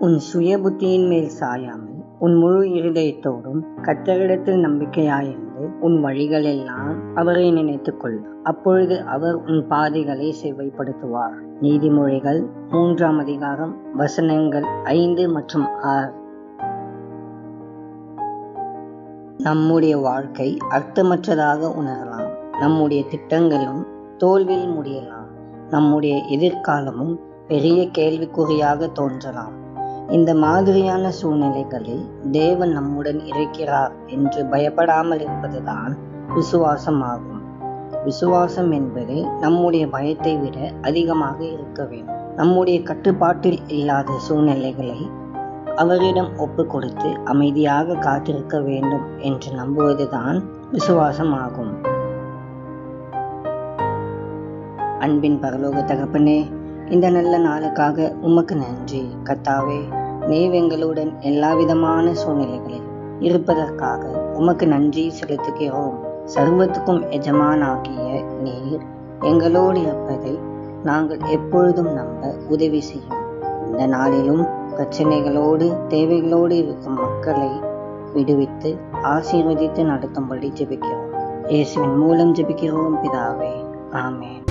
உன் சுய புத்தியின் மேல் சாயாமல் உன் முழு இருதயத்தோடும் கர்த்தரிடத்தில் நம்பிக்கையாயிருந்து உன் வழிகளெல்லாம் அவரை நினைத்துக் கொள். அப்பொழுது அவர் உன் பாதைகளை செவ்வைப்படுத்துவார். நீதிமொழிகள் 3ஆம் அதிகாரம் வசனங்கள் 5 மற்றும் 6. நம்முடைய வாழ்க்கை அர்த்தமற்றதாக உணரலாம். நம்முடைய திட்டங்களும் தோல்வியில் முடியலாம். நம்முடைய எதிர்காலமும் பெரிய கேள்விக்குறியாக தோன்றலாம். இந்த மாதிரியான சூழ்நிலைகளில் தேவன் நம்முடன் இருக்கிறார் என்று பயப்படாமல் இருப்பதுதான் விசுவாசமாகும். விசுவாசம் என்பது நம்முடைய பயத்தை விட அதிகமாக இருக்க வேண்டும். நம்முடைய கட்டுப்பாட்டில் இல்லாத சூழ்நிலைகளை அவரிடம் ஒப்பு கொடுத்து அமைதியாக காத்திருக்க வேண்டும் என்று நம்புவதுதான் விசுவாசமாகும். அன்பின் பரலோக தகப்பனே, இந்த நல்ல நாளுக்காக உமக்கு நன்றி. கர்த்தாவே, நீர் எங்களுடன் எல்லா விதமான சூழ்நிலைகளில் இருப்பதற்காக உமக்கு நன்றி செலுத்துகிறோம். சர்வத்துக்கும் எஜமானாகிய நீர் எங்களோடு இருப்பதை நாங்கள் எப்பொழுதும் நம்ப உதவி செய்யும். இந்த நாளிலும் பிரச்சனைகளோடு தேவைகளோடு இருக்கும் மக்களை விடுவித்து ஆசீர்வதித்து நடத்தும்படி ஜெபிக்கிறோம். இயேசுவின் மூலம் ஜெபிக்கிறோம் பிதாவே, ஆமென்.